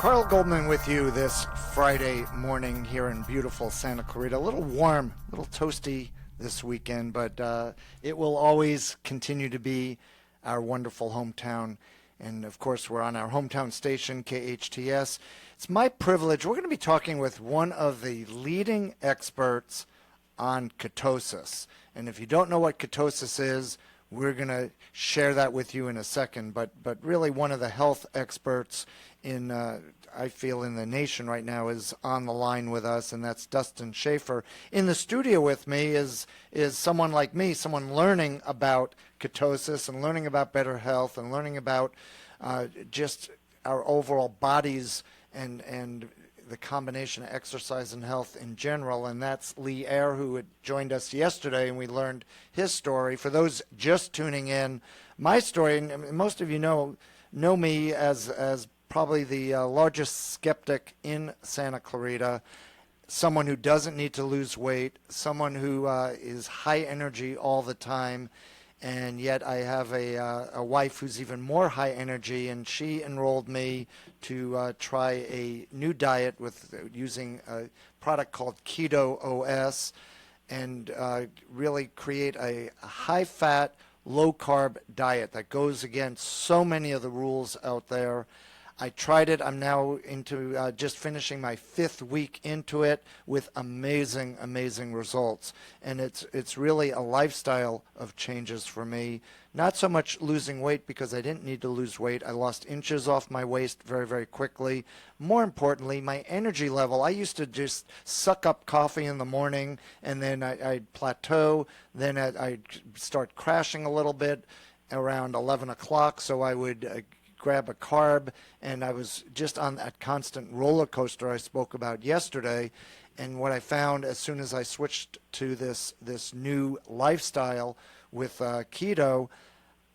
Carl Goldman with you this Friday morning here in beautiful Santa Clarita. A little warm, a little toasty this weekend, but it will always continue to be our wonderful hometown. And, of course, we're on our hometown station, KHTS. It's my privilege. We're going to be talking with one of the leading experts on ketosis. And if you don't know what ketosis is, we're going to share that with you in a second. But really one of the health experts in, I feel, in the nation right now is on the line with us, and that's Dustin Schaffer. In the studio with me is someone like me, someone learning about ketosis and learning about better health and learning about just our overall bodies and the combination of exercise and health in general, and that's Eyre, who had joined us yesterday, and we learned his story. For those just tuning in, my story, and most of you know me as probably the largest skeptic in Santa Clarita, someone who doesn't need to lose weight, someone who is high energy all the time, and yet I have a wife who's even more high energy, and she enrolled me to try a new diet with using a product called Keto Os, and really create a high-fat, low-carb diet that goes against so many of the rules out there. I tried it. I'm now into just finishing my 5th week into it with amazing, amazing results. And it's really a lifestyle of changes for me. Not so much losing weight, because I didn't need to lose weight. I lost inches off my waist very, very quickly. More importantly, my energy level. I used to just suck up coffee in the morning, and then I'd plateau. Then I'd start crashing a little bit around 11 o'clock, so I would grab a carb, and I was just on that constant roller coaster I spoke about yesterday. And what I found as soon as I switched to this new lifestyle with keto,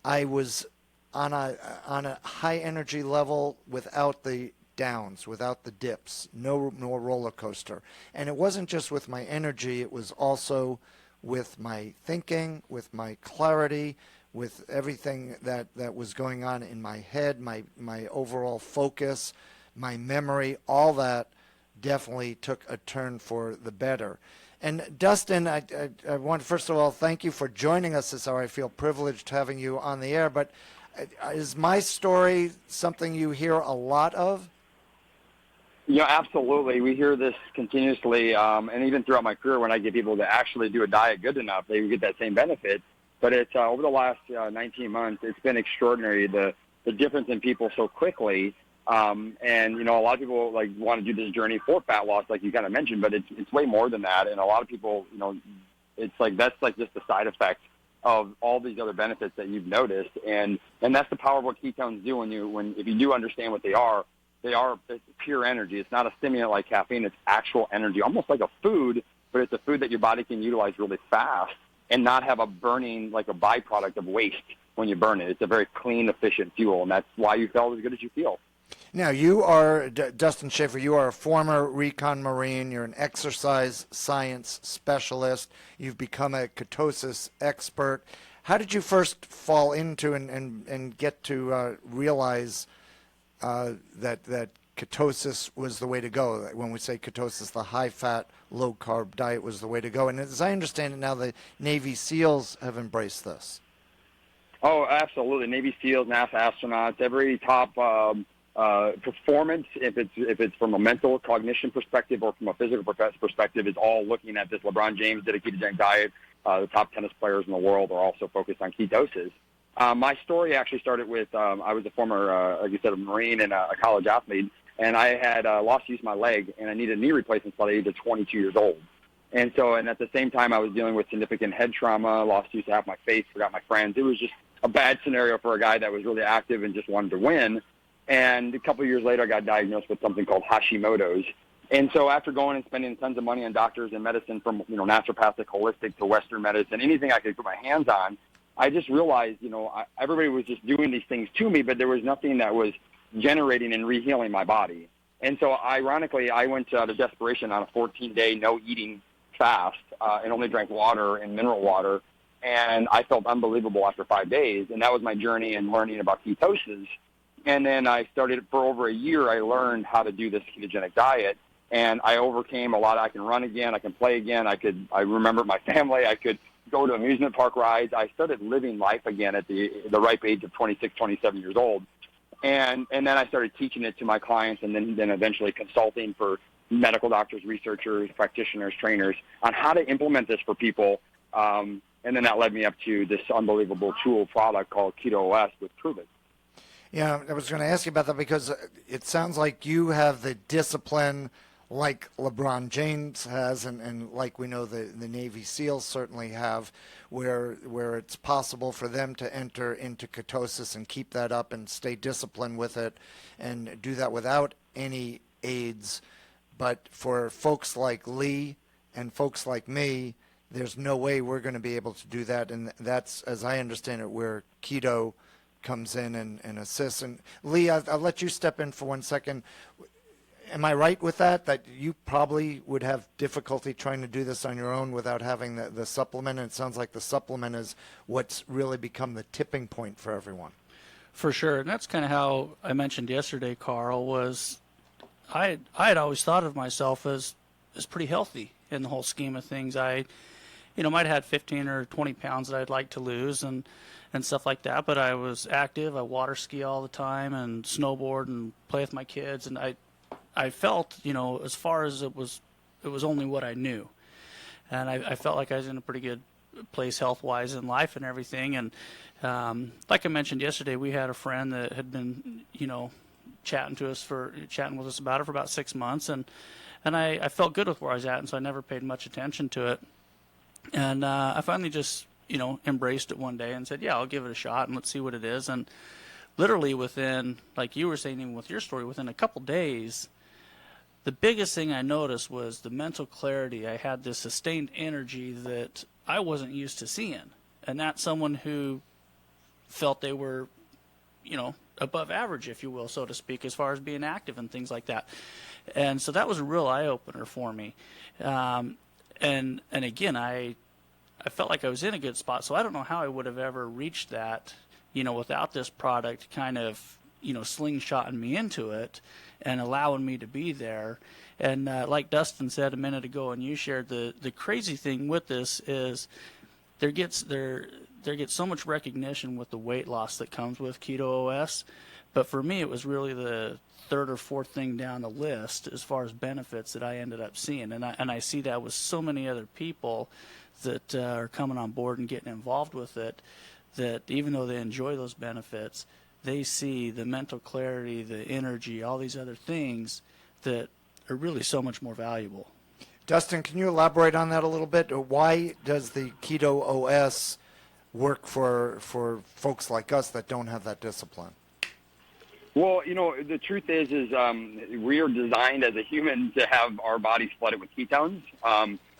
I was on a high energy level without the downs, without the dips, no roller coaster. And it wasn't just with my energy, it was also with my thinking, with my clarity, with everything that was going on in my head, my overall focus, my memory, all that definitely took a turn for the better. And Dustin, I want to first of all thank you for joining us this hour. I feel privileged having you on the air, but is my story something you hear a lot of? Yeah, absolutely. We hear this continuously, and even throughout my career, when I get people to actually do a diet good enough, they get that same benefit. But it's over the last 19 months, it's been extraordinary, the difference in people so quickly. And, you know, a lot of people want to do this journey for fat loss, like you kind of mentioned, but it's way more than that. And a lot of people, you know, it's that's just the side effect of all these other benefits that you've noticed. And that's the power of what ketones do if you do understand what they are it's pure energy. It's not a stimulant like caffeine. It's actual energy, almost like a food, but it's a food that your body can utilize really fast and not have a burning, like a byproduct of waste when you burn it. It's a very clean, efficient fuel, and that's why you feel as good as you feel. Now, you are, Dustin Schaffer, you are a former recon Marine. You're an exercise science specialist. You've become a ketosis expert. How did you first fall into and get to realize that ketosis was the way to go? When we say ketosis, the high-fat, low-carb diet was the way to go. And as I understand it now, the Navy SEALs have embraced this. Oh, absolutely. Navy SEALs, NASA astronauts, every top performance, if it's from a mental cognition perspective or from a physical perspective, is all looking at this. LeBron James did a ketogenic diet. The top tennis players in the world are also focused on ketosis. My story actually started with I was a former, like you said, a Marine and a college athlete. And I had lost use of my leg, and I needed knee replacements by the age of 22 years old. And at the same time, I was dealing with significant head trauma, lost use of half my face, forgot my friends. It was just a bad scenario for a guy that was really active and just wanted to win. And a couple of years later, I got diagnosed with something called Hashimoto's. And so after going and spending tons of money on doctors and medicine, from naturopathic, holistic to Western medicine, anything I could put my hands on, I just realized, everybody was just doing these things to me, but there was nothing that was generating and rehealing my body. And so ironically, I went out of desperation on a 14-day no-eating fast and only drank water and mineral water. And I felt unbelievable after 5 days. And that was my journey in learning about ketosis. And then I started for over a year. I learned how to do this ketogenic diet, and I overcame a lot. I can run again. I can play again. I remember my family. I could go to amusement park rides. I started living life again at the ripe age of 26, 27 years old. And then I started teaching it to my clients, and then eventually consulting for medical doctors, researchers, practitioners, trainers on how to implement this for people. And then that led me up to this unbelievable tool product called Keto Os with Prove It. Yeah, I was going to ask you about that because it sounds like you have the discipline like LeBron James has, and like we know the Navy SEALs certainly have, where it's possible for them to enter into ketosis and keep that up and stay disciplined with it and do that without any aids. But for folks like Lee and folks like me, there's no way we're going to be able to do that, and that's, as I understand it, where keto comes in and assists. And Lee, I'll let you step in for 1 second. Am I right with that you probably would have difficulty trying to do this on your own without having the supplement? And it sounds like the supplement is what's really become the tipping point for everyone. For sure. And that's kind of how I mentioned yesterday, Carl, was I had always thought of myself as pretty healthy in the whole scheme of things. I might have had 15 or 20 pounds that I'd like to lose and stuff like that, but I was active. I water ski all the time and snowboard and play with my kids, and I felt, as far as it was only what I knew. And I felt like I was in a pretty good place health-wise in life and everything. And like I mentioned yesterday, we had a friend that had been, chatting with us about it for about 6 months. And I felt good with where I was at, and so I never paid much attention to it. And I finally just, embraced it one day and said, yeah, I'll give it a shot and let's see what it is. And literally within, like you were saying, even with your story, within a couple days, the biggest thing I noticed was the mental clarity. I had this sustained energy that I wasn't used to seeing. And that's someone who felt they were, above average, if you will, so to speak, as far as being active and things like that. And so that was a real eye-opener for me. And again, I felt like I was in a good spot, so I don't know how I would have ever reached that, without this product kind of, slingshotting me into it and allowing me to be there. And like Dustin said a minute ago, and you shared, the crazy thing with this is there gets so much recognition with the weight loss that comes with Keto Os, but for me it was really the third or fourth thing down the list as far as benefits that I ended up seeing. And I see that with so many other people that are coming on board and getting involved with it, that even though they enjoy those benefits, they see the mental clarity, the energy, all these other things that are really so much more valuable. Dustin, can you elaborate on that a little bit? Why does the Keto Os work for folks like us that don't have that discipline? Well, the truth is we are designed as a human to have our bodies flooded with ketones.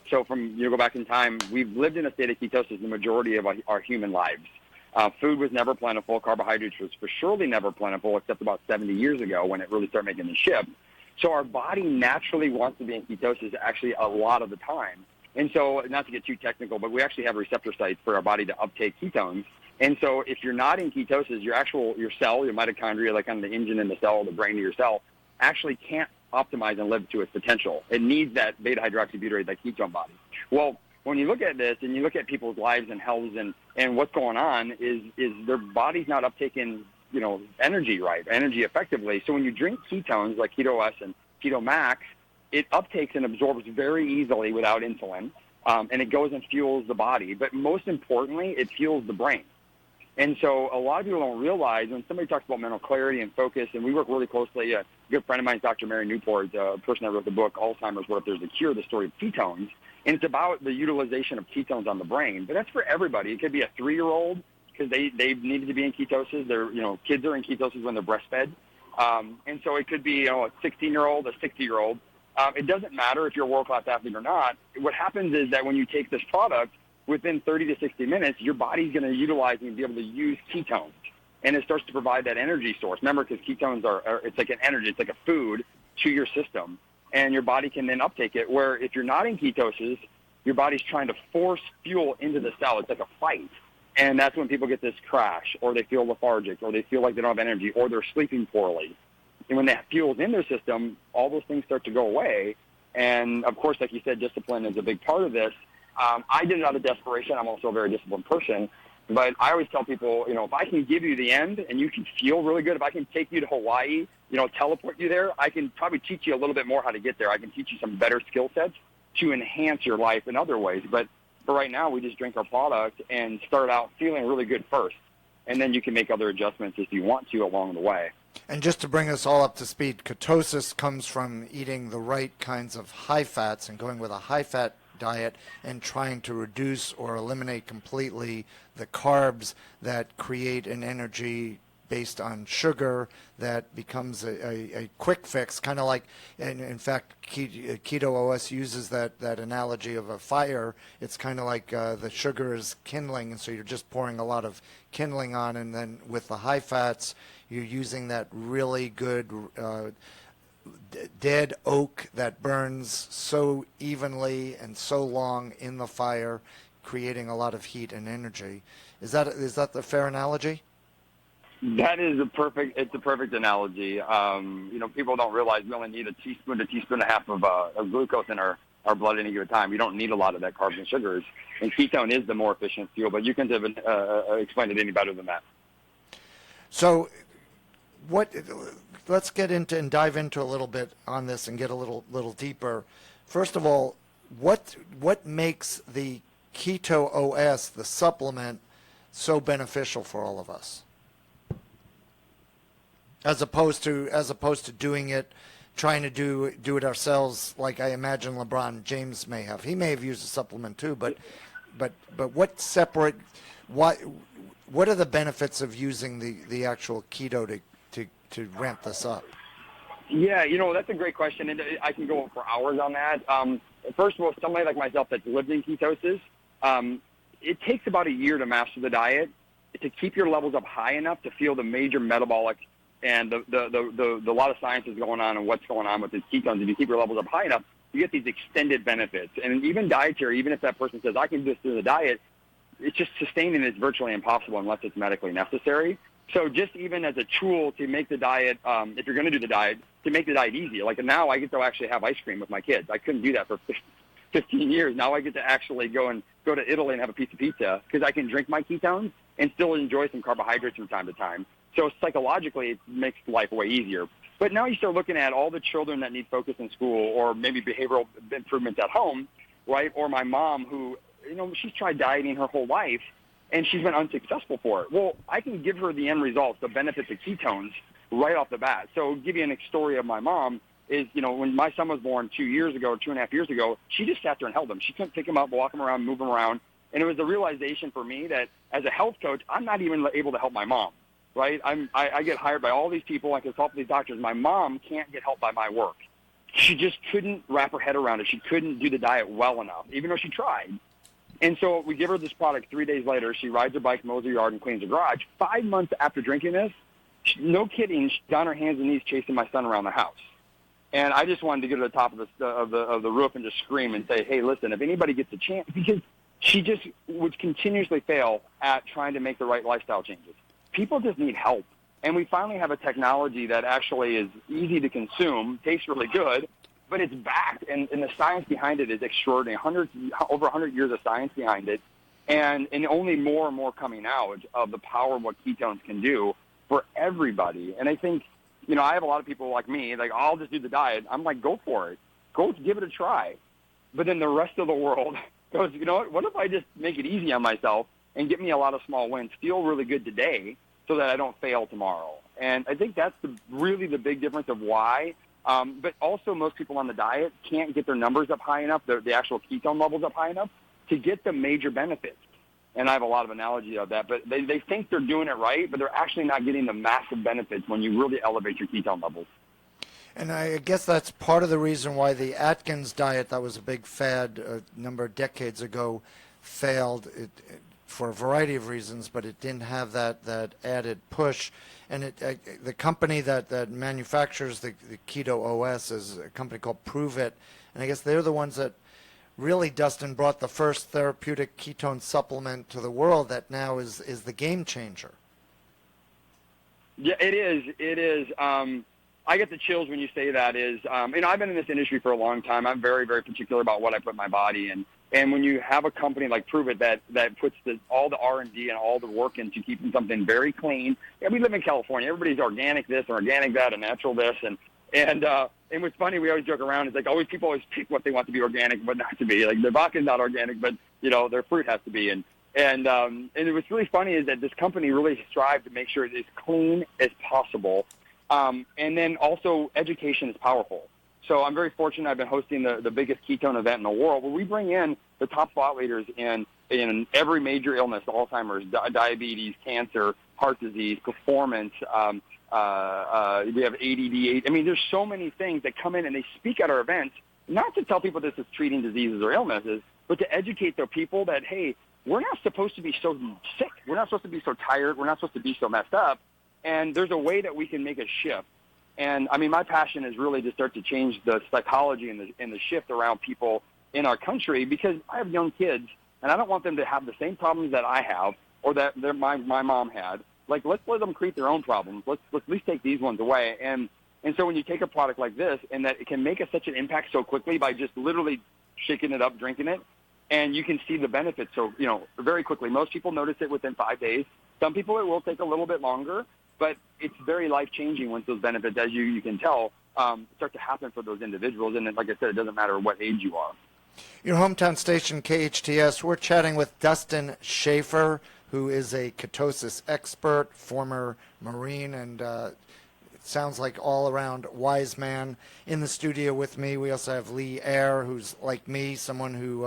So go back in time, we've lived in a state of ketosis the majority of our human lives. Food was never plentiful. Carbohydrates was for surely never plentiful, except about 70 years ago when it really started making the shift. So our body naturally wants to be in ketosis actually a lot of the time. And so, not to get too technical, but we actually have receptor sites for our body to uptake ketones. And so if you're not in ketosis, your cell, your mitochondria, like kind of the engine in the cell, the brain of your cell, actually can't optimize and live to its potential. It needs that beta-hydroxybutyrate, that ketone body. Well, when you look at this and you look at people's lives and health and what's going on is their body's not uptaking, energy right, energy effectively. So when you drink ketones like Keto Os and Keto Max, it uptakes and absorbs very easily without insulin, and it goes and fuels the body. But most importantly, it fuels the brain. And so a lot of people don't realize when somebody talks about mental clarity and focus, and we work really closely, a good friend of mine is Dr. Mary Newport, the person that wrote the book, Alzheimer's, What If There's a Cure, the story of ketones. And it's about the utilization of ketones on the brain. But that's for everybody. It could be a 3-year-old because they needed to be in ketosis. Kids are in ketosis when they're breastfed. And so it could be, a 16-year-old, a 60-year-old. It doesn't matter if you're a world-class athlete or not. What happens is that when you take this product, within 30 to 60 minutes, your body's going to utilize and be able to use ketones. And it starts to provide that energy source. Remember, because ketones it's like an energy, it's like a food to your system. And your body can then uptake it, where if you're not in ketosis, your body's trying to force fuel into the cell. It's like a fight. And that's when people get this crash, or they feel lethargic, or they feel like they don't have energy, or they're sleeping poorly. And when that fuel's in their system, all those things start to go away. And, of course, like you said, discipline is a big part of this. I did it out of desperation. I'm also a very disciplined person. But I always tell people, if I can give you the end and you can feel really good, if I can take you to Hawaii, teleport you there, I can probably teach you a little bit more how to get there. I can teach you some better skill sets to enhance your life in other ways. But for right now, we just drink our product and start out feeling really good first. And then you can make other adjustments if you want to along the way. And just to bring us all up to speed, ketosis comes from eating the right kinds of high fats and going with a high-fat diet and trying to reduce or eliminate completely the carbs that create an energy based on sugar that becomes a quick fix, kind of like, and in fact, Keto Os uses that analogy of a fire. It's kind of like the sugar is kindling, and so you're just pouring a lot of kindling on, and then with the high fats, you're using that really good dead oak that burns so evenly and so long in the fire, creating a lot of heat and energy. Is that the fair analogy? That is it's a perfect analogy. People don't realize we only need a teaspoon and a half of glucose in our blood at any given time. We don't need a lot of that carbs and sugars. And ketone is the more efficient fuel, but you can explain it any better than that. So let's get into and dive into a little bit on this and get a little deeper. First of all, what makes the Keto Os, the supplement, so beneficial for all of us, as opposed to doing it, trying to do it ourselves, like I imagine LeBron James may have. He may have used a supplement too, but what are the benefits of using the actual keto to ramp this up? Yeah, that's a great question, and I can go for hours on that. First of all, somebody like myself that's lived in ketosis, it takes about a year to master the diet to keep your levels up high enough to feel the major metabolic and the lot of science is going on and what's going on with the ketones. If you keep your levels up high enough, you get these extended benefits. And even dietary, even if that person says, I can do this through the diet, it's just sustaining it is virtually impossible unless it's medically necessary. So just even as a tool to make the diet, if you're going to do the diet, to make the diet easier. Like now I get to actually have ice cream with my kids. I couldn't do that for 15 years. Now I get to actually go to Italy and have a piece of pizza because I can drink my ketones and still enjoy some carbohydrates from time to time. So psychologically, it makes life way easier. But now you start looking at all the children that need focus in school or maybe behavioral improvements at home, right? Or my mom who, she's tried dieting her whole life and she's been unsuccessful for it. Well, I can give her the end results, the benefits of ketones right off the bat. So give you a story of my mom is, when my son was born 2.5 years ago, she just sat there and held him. She couldn't pick him up, walk him around, move him around. And it was the realization for me that as a health coach, I'm not even able to help my mom, right? I get hired by all these people. I consult with these doctors. My mom can't get help by my work. She just couldn't wrap her head around it. She couldn't do the diet well enough, even though she tried. And so we give her this product 3 days later. She rides her bike, mows her yard, and cleans her garage. 5 months after drinking this, no kidding, she's on her hands and knees chasing my son around the house. And I just wanted to get to the top of the roof and just scream and say, hey, listen, if anybody gets a chance, because she just would continuously fail at trying to make the right lifestyle changes. People just need help. And we finally have a technology that actually is easy to consume, tastes really good, but it's backed, and the science behind it is extraordinary. Over 100 years of science behind it, and only more and more coming out of the power of what ketones can do for everybody. And I think, I have a lot of people like me, like, I'll just do the diet. I'm like, go for it. Go give it a try. But then the rest of the world goes, what if I just make it easy on myself and get me a lot of small wins, feel really good today so that I don't fail tomorrow? And I think that's really the big difference of why. But also most people on the diet can't get their numbers up high enough, the actual ketone levels up high enough to get the major benefits. And I have a lot of analogy of that, but they think they're doing it right, but they're actually not getting the massive benefits when you really elevate your ketone levels. And I guess that's part of the reason why the Atkins diet, that was a big fad a number of decades ago, failed for a variety of reasons, but it didn't have that added push. And the company that manufactures the Keto Os is a company called Prove It, and I guess they're the ones that really, Dustin, brought the first therapeutic ketone supplement to the world that now is the game changer. Yeah, it is. It is. I get the chills when you say that. I've been in this industry for a long time. I'm very, very particular about what I put my body in. And when you have a company like Prove It that puts all the R&D and all the work into keeping something very clean. Yeah, we live in California. Everybody's organic this and organic that and natural this. And what's funny, we always joke around. It's like people always pick what they want to be organic, but not to be. Like their vodka is not organic, but their fruit has to be. And what's really funny is that this company really strived to make sure it's as clean as possible. And then also education is powerful. So I'm very fortunate. I've been hosting the biggest ketone event in the world, where we bring in the top thought leaders in every major illness: Alzheimer's, diabetes, cancer, heart disease, performance. We have ADD. I mean, there's so many things that come in and they speak at our events, not to tell people this is treating diseases or illnesses, but to educate their people that, hey, we're not supposed to be so sick. We're not supposed to be so tired. We're not supposed to be so messed up. And there's a way that we can make a shift. And, I mean, my passion is really to start to change the psychology and the shift around people in our country, because I have young kids, and I don't want them to have the same problems that I have or that my mom had. Like, let's let them create their own problems. Let's at least take these ones away. And so when you take a product like this, and that it can make such an impact so quickly by just literally shaking it up, drinking it, and you can see the benefits so, very quickly. Most people notice it within 5 days. Some people, it will take a little bit longer. But it's very life-changing once those benefits, as you can tell, start to happen for those individuals. And like I said, it doesn't matter what age you are. Your hometown station, KHTS, we're chatting with Dustin Schaffer, who is a ketosis expert, former Marine, and it sounds like all-around wise man. In the studio with me, we also have Eyre, who's like me, someone who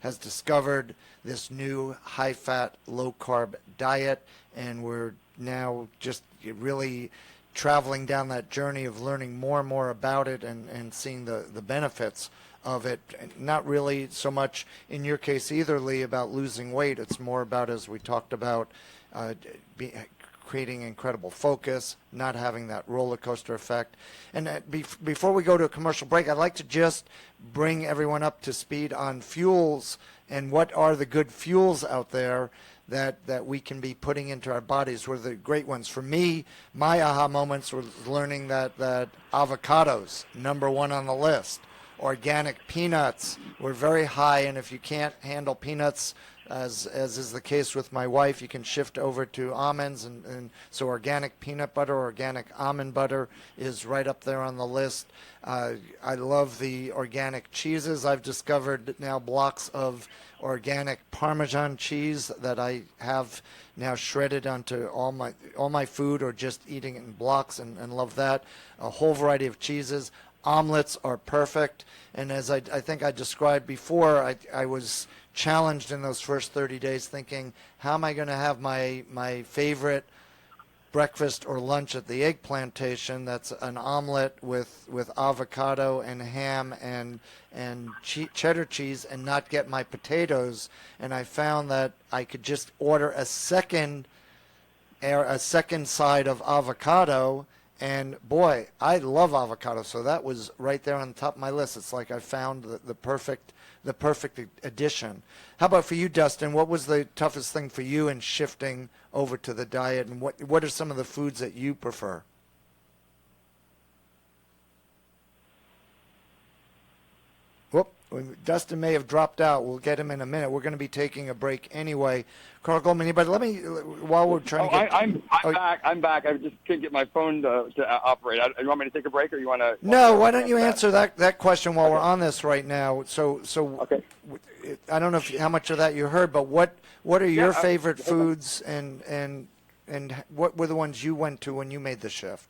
has discovered this new high-fat, low-carb diet, and we're now just really traveling down that journey of learning more and more about it and seeing the benefits of it. Not really so much in your case either, Lee, about losing weight. It's more about, as we talked about, creating incredible focus, not having that roller coaster effect. And before we go to a commercial break, I'd like to just bring everyone up to speed on fuels and what are the good fuels out there that we can be putting into our bodies. What are the great ones? For me, my aha moments were learning that avocados, number one on the list. Organic peanuts were very high, and if you can't handle peanuts, as is the case with my wife, you can shift over to almonds, and so organic peanut butter, organic almond butter is right up there on the list. I love the organic cheeses. I've discovered now blocks of organic Parmesan cheese that I have now shredded onto all my food, or just eating it in blocks, and love that. A whole variety of cheeses. Omelets are perfect, and as I think I described before, I was challenged in those first 30 days thinking, how am I going to have my favorite breakfast or lunch at the egg plantation? That's an omelet with avocado and ham and cheddar cheese, and not get my potatoes. And I found that I could just order a second side of avocado. And boy, I love avocado, so that was right there on the top of my list. It's like I found the perfect addition. How about for you, Dustin? What was the toughest thing for you in shifting over to the diet, and what are some of the foods that you prefer? Whoop, Dustin may have dropped out. We'll get him in a minute. We're going to be taking a break anyway. Carl Goldman, but let me, while we're trying to get... I'm back. I just couldn't get my phone to operate. You want me to take a break, or you want to... No, why don't you answer that question while we're on this right now? So okay. I don't know how much of that you heard, but what are your favorite foods, and what were the ones you went to when you made the shift?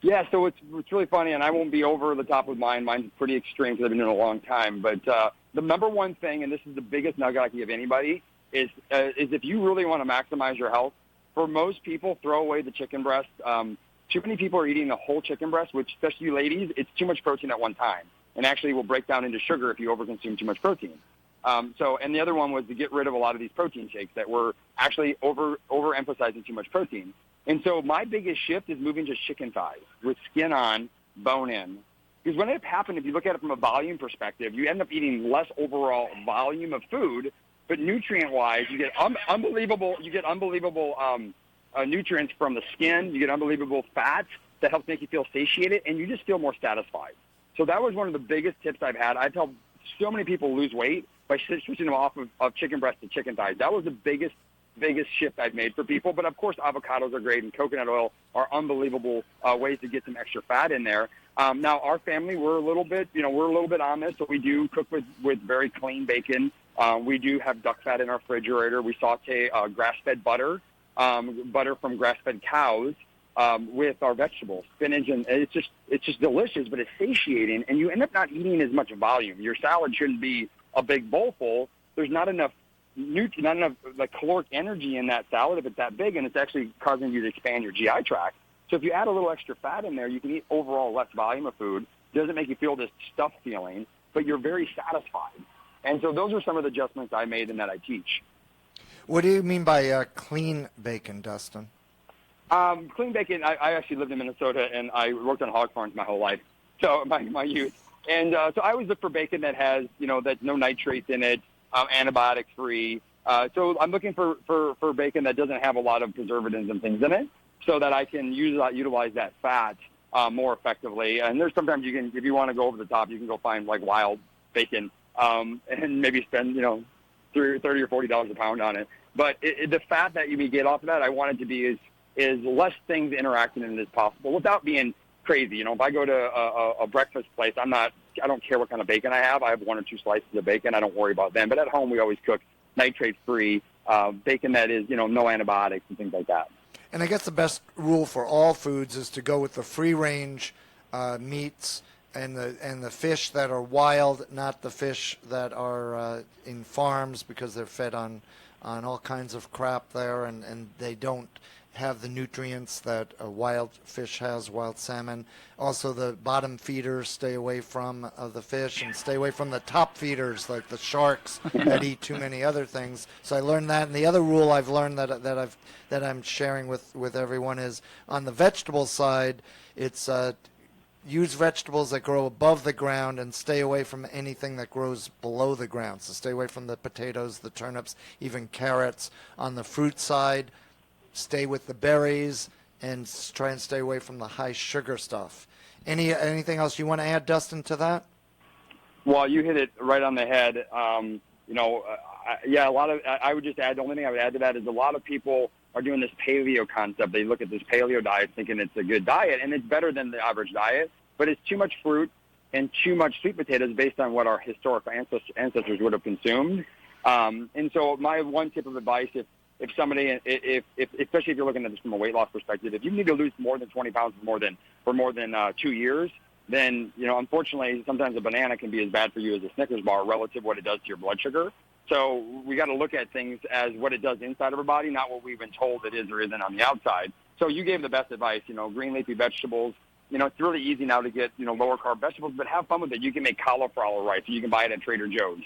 Yeah, so it's really funny, and I won't be over the top with mine. Mine's pretty extreme because I've been doing it a long time. But the number one thing, and this is the biggest nugget I can give anybody, is if you really want to maximize your health, for most people, throw away the chicken breast. Too many people are eating the whole chicken breast, which, especially you ladies, it's too much protein at one time, and actually will break down into sugar if you overconsume too much protein. And the other one was to get rid of a lot of these protein shakes that were actually overemphasizing too much protein. And so my biggest shift is moving to chicken thighs with skin on, bone in. Because what ended up happening, if you look at it from a volume perspective, you end up eating less overall volume of food, but nutrient-wise, you get unbelievable nutrients from the skin. You get unbelievable fats that helps make you feel satiated, and you just feel more satisfied. So that was one of the biggest tips I've had. I've helped so many people lose weight by switching them off of chicken breast to chicken thighs. That was the biggest shift I've made for people. But, of course, avocados are great, and coconut oil are unbelievable ways to get some extra fat in there. Now, our family, we're a little bit on this, so we do cook with very clean bacon. We do have duck fat in our refrigerator. We saute grass-fed butter from grass-fed cows with our vegetables, spinach, and it's just delicious, but it's satiating, and you end up not eating as much volume. Your salad shouldn't be a big bowl full. There's not enough like caloric energy in that salad if it's that big, and it's actually causing you to expand your GI tract. So if you add a little extra fat in there, you can eat overall less volume of food. It doesn't make you feel this stuffed feeling, but you're very satisfied. And so those are some of the adjustments I made and that I teach. What do you mean by clean bacon, Dustin? Clean bacon, I actually lived in Minnesota, and I worked on hog farms my whole life, so my youth. And so I always look for bacon that has, that's no nitrates in it, antibiotic-free. So I'm looking for bacon that doesn't have a lot of preservatives and things in it so that I can utilize that fat more effectively. And there's sometimes you can, if you want to go over the top, you can go find, like, wild bacon and maybe spend, $30 or $40 a pound on it. But the fat that you get off of that, I want it to be is less things interacting in it as possible without being crazy. If I go to a breakfast place, I don't care what kind of bacon I have. I have 1 or 2 slices of bacon. I don't worry about them. But at home, we always cook nitrate-free bacon that is, no antibiotics and things like that. And I guess the best rule for all foods is to go with the free-range meats and the fish that are wild, not the fish that are in farms, because they're fed on all kinds of crap there, and they don't have the nutrients that a wild fish has, wild salmon. Also, the bottom feeders, stay away from the fish, and stay away from the top feeders like the sharks that eat too many other things. So I learned that. And the other rule I've learned that I'm sharing with everyone is on the vegetable side, it's use vegetables that grow above the ground and stay away from anything that grows below the ground. So stay away from the potatoes, the turnips, even carrots. On the fruit side, stay with the berries and try and stay away from the high sugar stuff. Anything else you want to add, Dustin, to that? Well, you hit it right on the head. I would just add, the only thing I would add to that is a lot of people are doing this paleo concept. They look at this paleo diet thinking it's a good diet, and it's better than the average diet, but it's too much fruit and too much sweet potatoes based on what our historical ancestors would have consumed. And so my one tip of advice, if somebody, especially if you're looking at this from a weight loss perspective, if you need to lose more than 20 pounds for more than 2 years, then, unfortunately, sometimes a banana can be as bad for you as a Snickers bar relative to what it does to your blood sugar. So we got to look at things as what it does inside of our body, not what we've been told it is or isn't on the outside. So you gave the best advice, green leafy vegetables. It's really easy now to get, lower carb vegetables, but have fun with it. You can make cauliflower rice. You can buy it at Trader Joe's.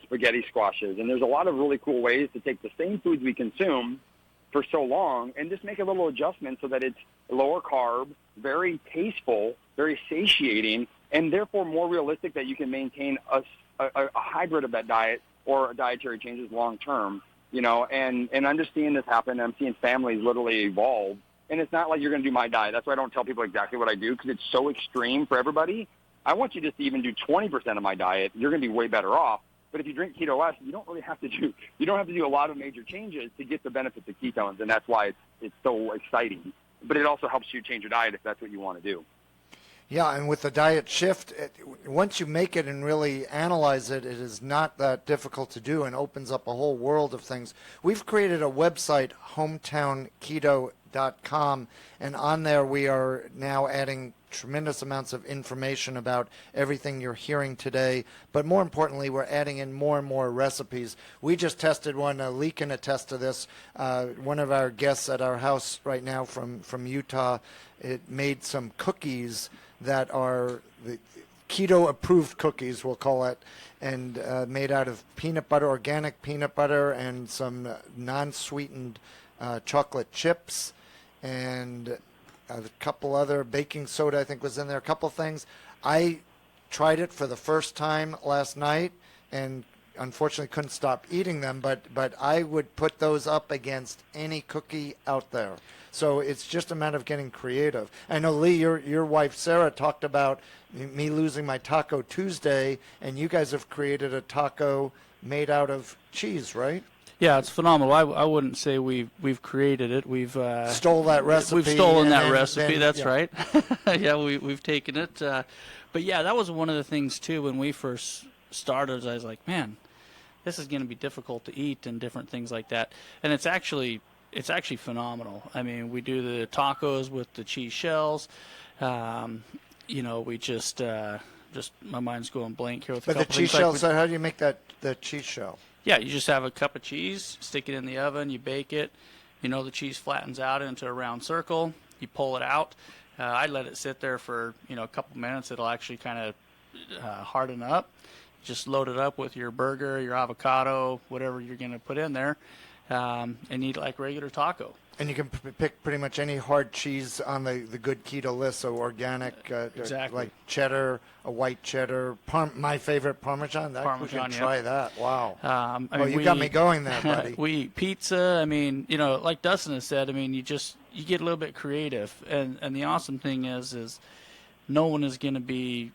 Spaghetti squashes. And there's a lot of really cool ways to take the same foods we consume for so long and just make a little adjustment so that it's lower carb, very tasteful, very satiating, and therefore more realistic that you can maintain a hybrid of that diet or dietary changes long term. And I'm just seeing this happen. I'm seeing families literally evolve. And it's not like you're going to do my diet. That's why I don't tell people exactly what I do, because it's so extreme for everybody. I want you just to even do 20% of my diet. You're going to be way better off. But if you drink Keto Os, you don't have to do a lot of major changes to get the benefits of ketones, and that's why it's so exciting. But it also helps you change your diet if that's what you want to do. Yeah, and with the diet shift, once you make it and really analyze it, it is not that difficult to do and opens up a whole world of things. We've created a website, hometownketo.com, and on there we are now adding tremendous amounts of information about everything you're hearing today, but more importantly, we're adding in more and more recipes. We just tested one. Lee can attest to this. One of our guests at our house right now from Utah, it made some cookies that are the keto-approved cookies, we'll call it, and made out of peanut butter, organic peanut butter, and some non-sweetened chocolate chips, and a couple other baking soda, I think was in there, a couple things. I tried it for the first time last night and unfortunately couldn't stop eating them, but I would put those up against any cookie out there. So it's just a matter of getting creative. I know, Lee, your wife Sarah talked about me losing my Taco Tuesday, and you guys have created a taco made out of cheese, right? Yeah, it's phenomenal. I wouldn't say we've created it. We've stole that recipe. We've stolen that recipe. Then, that's yeah. Right. Yeah, we've taken it. But yeah, that was one of the things too when we first started. I was like, man, this is going to be difficult to eat and different things like that. And it's actually phenomenal. I mean, we do the tacos with the cheese shells. We just my mind's going blank here with a But couple the cheese things. shell. So how do you make the cheese shell? Yeah, you just have a cup of cheese, stick it in the oven, you bake it. The cheese flattens out into a round circle. You pull it out. I let it sit there for a couple minutes. It'll actually kind of harden up. Just load it up with your burger, your avocado, whatever you're going to put in there, and eat it like regular taco. And you can pick pretty much any hard cheese on the good keto list, so organic, Exactly. like cheddar, a white cheddar, my favorite Parmesan. We can try that. Wow. You got me going there, buddy. We eat pizza. I mean, like Dustin has said, I mean, you get a little bit creative. And the awesome thing is no one is going to be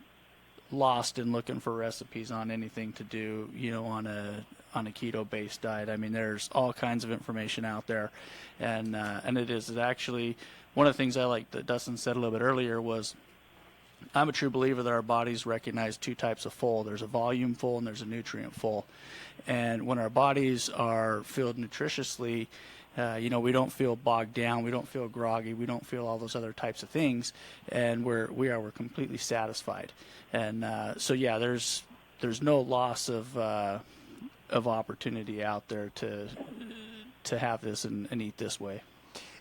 lost in looking for recipes on anything to do, on a keto-based diet. I mean, there's all kinds of information out there, and it's actually one of the things I like that Dustin said a little bit earlier was, I'm a true believer that our bodies recognize two types of full. There's a volume full and there's a nutrient full, and when our bodies are filled nutritiously, we don't feel bogged down, we don't feel groggy, we don't feel all those other types of things, and we're completely satisfied. And so yeah, there's no loss of opportunity out there to have this and eat this way.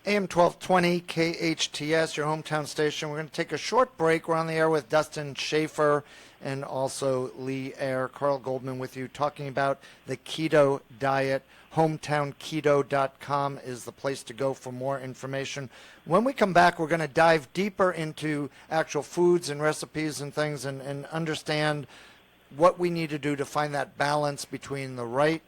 AM 1220 KHTS, your hometown station. We're going to take a short break. We're on the air with Dustin Schaffer and also Lee Eyre. Carl Goldman with you, talking about the Keto Diet. HometownKeto.com is the place to go for more information. When we come back, we're going to dive deeper into actual foods and recipes and things, and understand what we need to do to find that balance between the right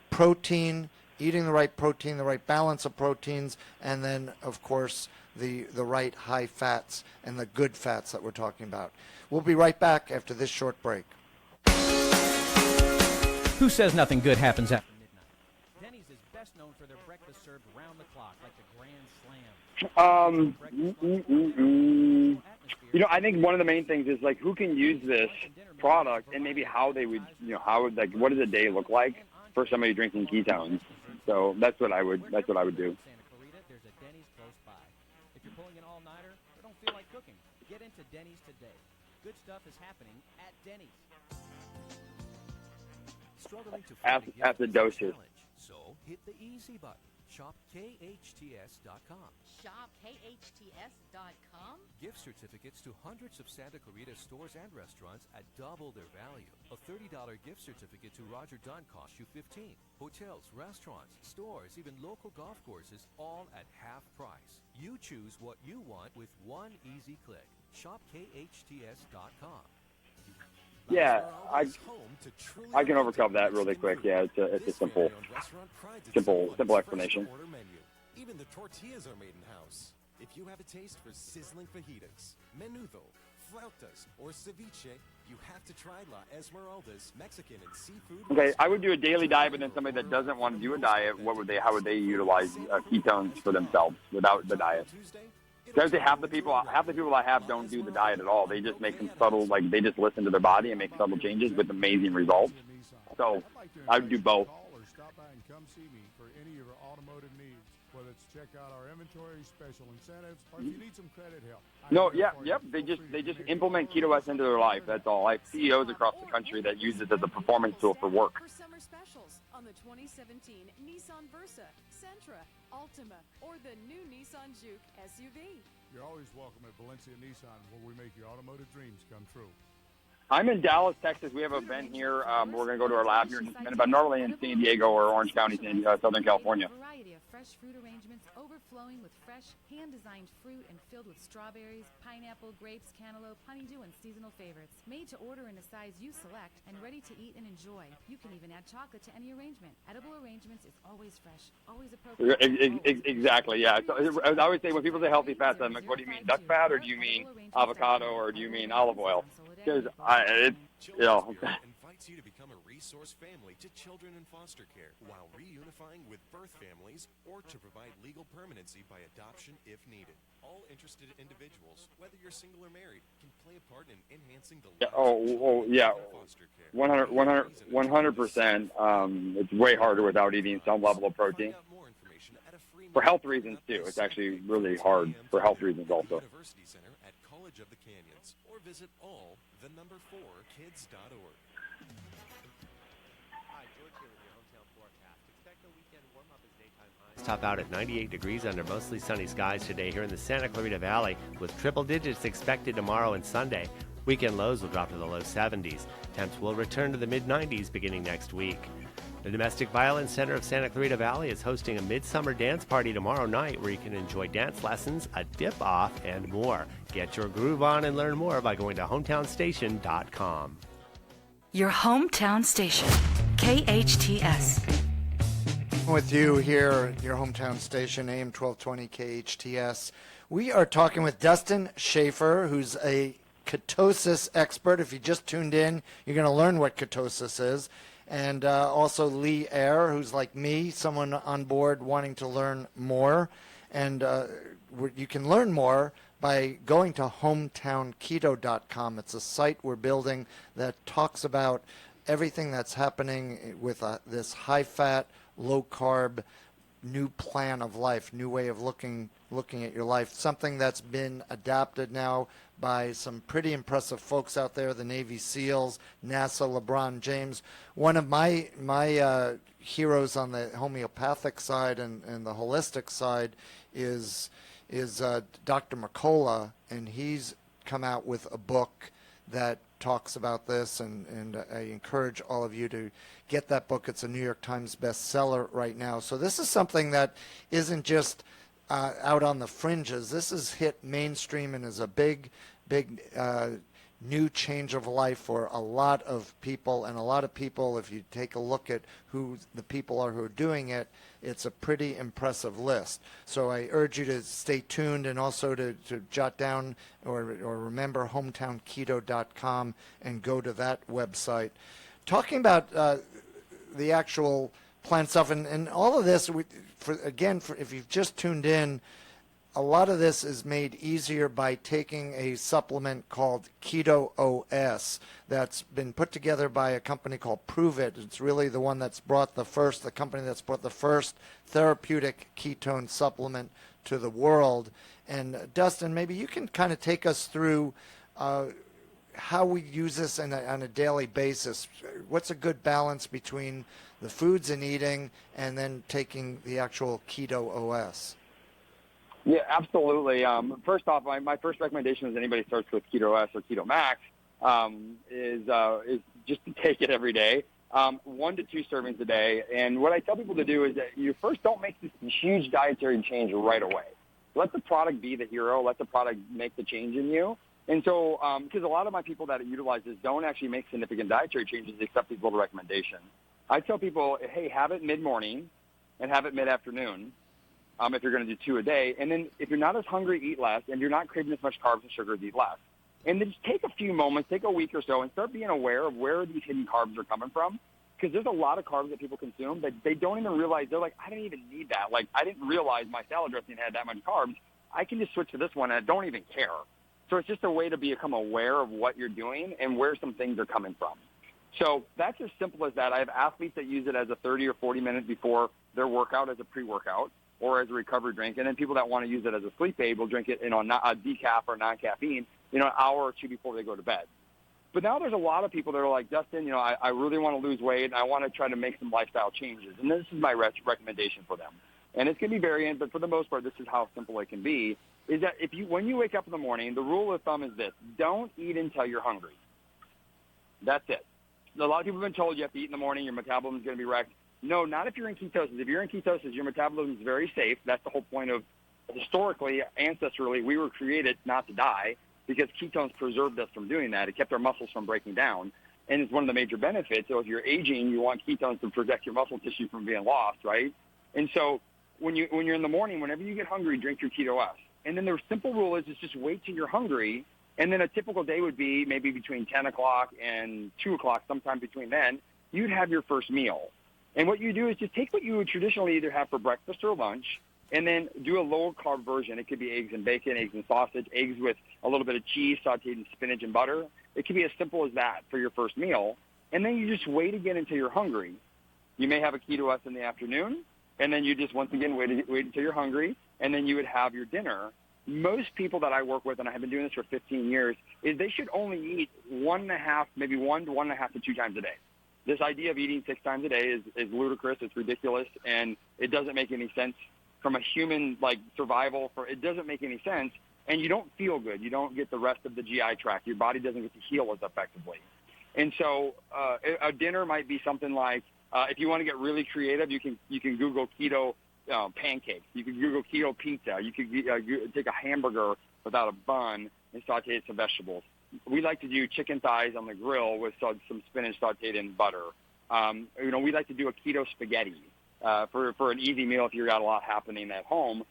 protein, eating the right protein, the right balance of proteins, and then, of course, the right high fats and the good fats that we're talking about. We'll be right back after this short break. Who says nothing good happens after midnight? Denny's is best known for their breakfast served round the clock, like the Grand Slam. I think one of the main things is like who can use this product and maybe how they would, what does a day look like for somebody drinking ketones? So that's what I would do. Santa Clarita, there's a Denny's close by. If you're pulling an all-nighter or don't feel like cooking, get into Denny's today. Good stuff is happening at Denny's. Struggling to At the doses. So hit the easy button. Shop KHTS.com. Shop KHTS.com? Gift certificates to hundreds of Santa Clarita stores and restaurants at double their value. A $30 gift certificate to Roger Dunn costs you $15. Hotels, restaurants, stores, even local golf courses, all at half price. You choose what you want with one easy click. Shop KHTS.com. Yeah, I can overcome that really quick. Yeah, it's a simple explanation. Even the tortillas are made in-house. If you have a taste for sizzling fajitas, menudo, flautas, or ceviche, you have to try La Esmeralda's Mexican and seafood. Okay, I would do a daily diet, but then somebody that doesn't want to do a diet, how would they utilize ketones for themselves without the diet? Because half the people I have don't do the diet at all. They just make some subtle, they just listen to their body and make subtle changes with amazing results. So I would do both. Call or stop by and come see me for any of your automotive needs, whether it's check out our inventory, special incentives, or if you need some credit help. No, yep. They just implement Keto Os into their life. That's all. I have CEOs across the country that use it as a performance tool for work. For summer specials on the 2017 Nissan Versa, Sentra, Altima, or the new Nissan Juke SUV. You're always welcome at Valencia Nissan, where we make your automotive dreams come true. I'm in Dallas, Texas. We have an event here. We're going to go to our lab here in just a minute, but normally in San Diego or Orange County, Southern California. Variety of fresh fruit arrangements overflowing with fresh, hand-designed fruit and filled with strawberries, pineapple, grapes, cantaloupe, honeydew, and seasonal favorites. Made to order in a size you select and ready to eat and enjoy. You can even add chocolate to any arrangement. Edible arrangements is always fresh, always appropriate. Exactly, yeah. So I always say when people say healthy fats, I'm like, what do you mean, duck fat, or do you mean avocado, or do you mean olive oil? Because invites you to become a resource family to children in foster care while reunifying with birth families or to provide legal permanency by adoption if needed. All interested individuals, whether you're single or married, can play a part in enhancing the lives of foster care. 100%. It's way harder without eating some level of protein. For health reasons, too. It's actually really hard for health reasons also. University Center at College of the Canyons, or visit all4kids.org. Hi, George here with your hometown forecast. Expect a weekend warm-up as daytime highs. Top out at 98 degrees under mostly sunny skies today here in the Santa Clarita Valley, with triple digits expected tomorrow and Sunday. Weekend lows will drop to the low 70s. Temps will return to the mid-90s beginning next week. The Domestic Violence Center of Santa Clarita Valley is hosting a midsummer dance party tomorrow night where you can enjoy dance lessons, a dip-off, and more. Get your groove on and learn more by going to hometownstation.com. Your hometown station, KHTS. With you here at your hometown station, AM 1220 KHTS. We are talking with Dustin Schaffer, who's a ketosis expert. If you just tuned in, you're going to learn what ketosis is. And also Eyre, who's like me, someone on board wanting to learn more. And you can learn more by going to hometownketo.com. It's a site we're building that talks about everything that's happening with this high-fat, low-carb, new plan of life, new way of looking at your life, something that's been adapted now by some pretty impressive folks out there, the Navy SEALs, NASA, LeBron James. One of my heroes on the homeopathic side and the holistic side is Dr. McCullough, and he's come out with a book that talks about this, and I encourage all of you to get that book. It's a New York Times bestseller right now. So this is something that isn't just out on the fringes. This has hit mainstream and is a big new change of life for a lot of people. And a lot of people, if you take a look at who the people are who are doing it, it's a pretty impressive list. So I urge you to stay tuned and also to jot down or remember hometownketo.com and go to that website. Talking about the actual plant stuff and all of this, if you've just tuned in, a lot of this is made easier by taking a supplement called Keto Os that's been put together by a company called Prove It. It's really the one that's brought the company that's brought the first therapeutic ketone supplement to the world. And Dustin, maybe you can kind of take us through how we use this on a daily basis. What's a good balance between the foods and eating and then taking the actual Keto Os? Yeah, absolutely. First off, my first recommendation is anybody starts with Keto Os or Keto Max is just to take it every day, 1 to 2 servings a day. And what I tell people to do is that you first don't make this huge dietary change right away. Let the product be the hero. Let the product make the change in you. And so, because a lot of my people that utilize this don't actually make significant dietary changes except these little recommendations. I tell people, hey, have it mid-morning and have it mid-afternoon. If you're going to do 2 a day. And then if you're not as hungry, eat less. And you're not craving as much carbs and sugars, eat less. And then just take a few moments, take a week or so, and start being aware of where these hidden carbs are coming from. Because there's a lot of carbs that people consume that they don't even realize. They're like, I didn't even need that. Like, I didn't realize my salad dressing had that much carbs. I can just switch to this one and I don't even care. So it's just a way to become aware of what you're doing and where some things are coming from. So that's as simple as that. I have athletes that use it as a 30 or 40 minutes before their workout as a pre-workout or as a recovery drink. And then people that want to use it as a sleep aid will drink it a decaf or non-caffeine, an hour or 2 before they go to bed. But now there's a lot of people that are like, Dustin, I really want to lose weight and I want to try to make some lifestyle changes. And this is my recommendation for them. And it's going to be variant, but for the most part, this is how simple it can be, is that when you wake up in the morning, the rule of thumb is this: don't eat until you're hungry. That's it. A lot of people have been told you have to eat in the morning, your metabolism is going to be wrecked. No, not if you're in ketosis. If you're in ketosis, your metabolism is very safe. That's the whole point of, historically, ancestrally, we were created not to die because ketones preserved us from doing that. It kept our muscles from breaking down. And it's one of the major benefits. So if you're aging, you want ketones to protect your muscle tissue from being lost, right? And so when you're in the morning, whenever you get hungry, drink your Keto Os. And then the simple rule is just wait till you're hungry. And then a typical day would be maybe between 10 o'clock and 2 o'clock, sometime between then, you'd have your first meal. And what you do is just take what you would traditionally either have for breakfast or lunch, and then do a low-carb version. It could be eggs and bacon, eggs and sausage, eggs with a little bit of cheese, sauteed in spinach and butter. It could be as simple as that for your first meal. And then you just wait again until you're hungry. You may have a Keto Os in the afternoon, and then you just once again wait until you're hungry, and then you would have your dinner. Most people that I work with, and I have been doing this for 15 years, is they should only eat 1.5, maybe 1 to 1.5 to 2 times a day. This idea of eating 6 times a day is ludicrous. It's ridiculous, and it doesn't make any sense from a human survival. It doesn't make any sense, and you don't feel good. You don't get the rest of the GI tract. Your body doesn't get to heal as effectively. And so a dinner might be something like, if you want to get really creative, you can Google keto pancakes. You can Google keto pizza. You could take a hamburger without a bun and saute it some vegetables. We like to do chicken thighs on the grill with some spinach sauteed in butter. We like to do a keto spaghetti for an easy meal if you've got a lot happening at home.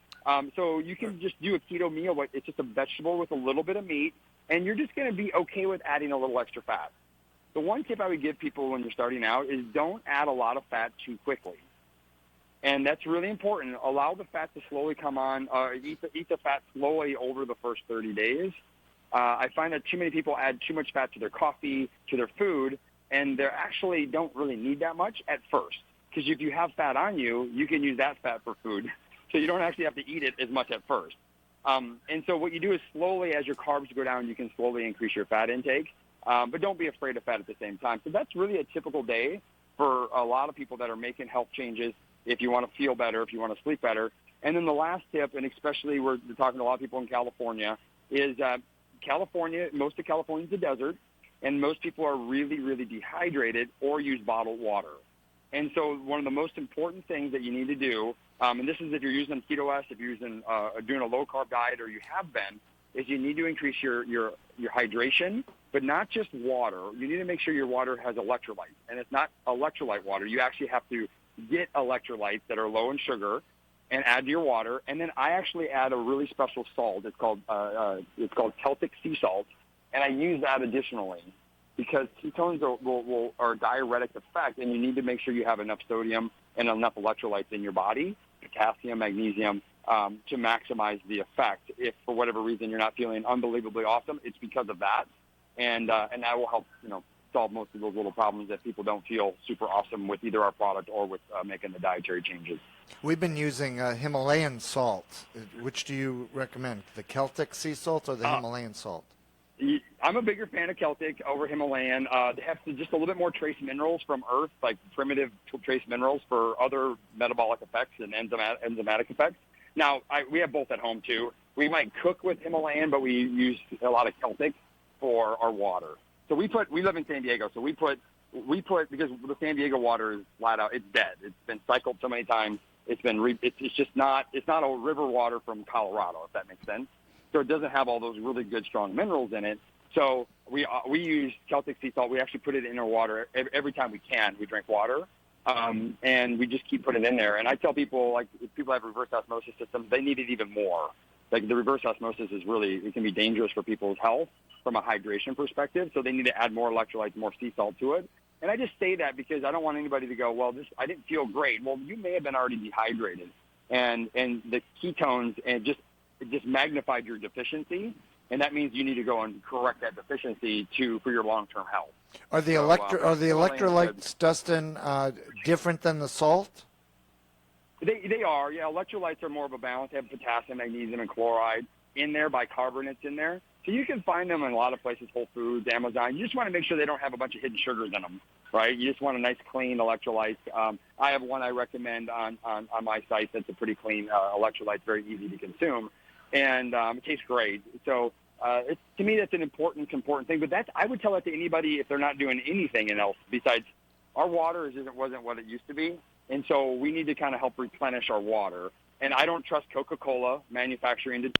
So you can just do a keto meal, but it's just a vegetable with a little bit of meat, and you're just going to be okay with adding a little extra fat. The one tip I would give people when you're starting out is don't add a lot of fat too quickly. And that's really important. Allow the fat to slowly come on. Eat the fat slowly over the first 30 days. I find that too many people add too much fat to their coffee, to their food, and they actually don't really need that much at first. Because if you have fat on you, you can use that fat for food. So you don't actually have to eat it as much at first. And so what you do is slowly, as your carbs go down, you can slowly increase your fat intake. But don't be afraid of fat at the same time. So that's really a typical day for a lot of people that are making health changes. If you want to feel better, if you want to sleep better. And then the last tip, and especially we're talking to a lot of people in California, is most of California is a desert, and most people are really, really dehydrated or use bottled water. And so one of the most important things that you need to do, and this is if you're using Keto Os, if you're using doing a low-carb diet or you have been, is you need to increase your hydration, but not just water. You need to make sure your water has electrolytes. And it's not electrolyte water. You actually have to get electrolytes that are low in sugar and add to your water. And then I actually add a really special salt. It's called Celtic sea salt, and I use that additionally because ketones are a diuretic effect, and you need to make sure you have enough sodium and enough electrolytes in your body, potassium, magnesium, to maximize the effect. If for whatever reason you're not feeling unbelievably awesome, it's because of that, and that will help solve most of those little problems that people don't feel super awesome with either our product or with making the dietary changes. We've been using Himalayan salt. Which do you recommend, the Celtic sea salt or the Himalayan salt? I'm a bigger fan of Celtic over Himalayan. They have just a little bit more trace minerals from Earth, like primitive trace minerals for other metabolic effects and enzymatic effects. Now, we have both at home, too. We might cook with Himalayan, but we use a lot of Celtic for our water. So we live in San Diego, so we put because the San Diego water is flat out, it's dead. It's been cycled so many times. It's not a river water from Colorado, if that makes sense. So it doesn't have all those really good strong minerals in it. So we use Celtic sea salt. We actually put it in our water every time we can. We drink water, and we just keep putting it in there. And I tell people, if people have reverse osmosis systems, they need it even more. The reverse osmosis it can be dangerous for people's health from a hydration perspective, so they need to add more electrolytes, more sea salt to it. And I just say that because I don't want anybody to go, well, I didn't feel great. Well, you may have been already dehydrated, and the ketones and it just magnified your deficiency, and that means you need to go and correct that deficiency for your long-term health. Are the electrolytes, Dustin, different than the salt? They are, yeah. Electrolytes are more of a balance. They have potassium, magnesium, and chloride in there, bicarbonates in there. So you can find them in a lot of places, Whole Foods, Amazon. You just want to make sure they don't have a bunch of hidden sugars in them, right? You just want a nice, clean electrolyte. I have one I recommend on my site that's a pretty clean electrolyte, very easy to consume, and it tastes great. So To me, that's an important thing. But I would tell that to anybody if they're not doing anything else besides our water wasn't what it used to be. And so we need to kind of help replenish our water. And I don't trust Coca-Cola manufacturing to.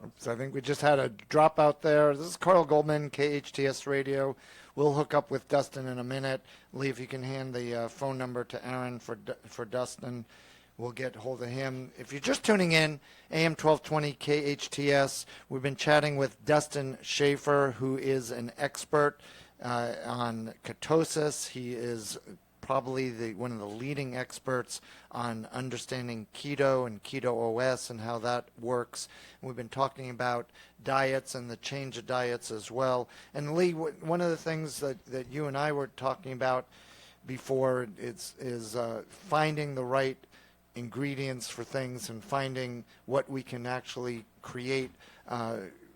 Oops, I think we just had a dropout there. This is Carl Goldman, KHTS Radio. We'll hook up with Dustin in a minute. Lee, if you can hand the phone number to Aaron for Dustin, we'll get hold of him. If you're just tuning in, AM 1220 KHTS, we've been chatting with Dustin Schaffer, who is an expert on ketosis. He is probably one of the leading experts on understanding keto and Keto Os and how that works. We've been talking about diets and the change of diets as well. And Lee, one of the things that you and I were talking about before is finding the right ingredients for things and finding what we can actually create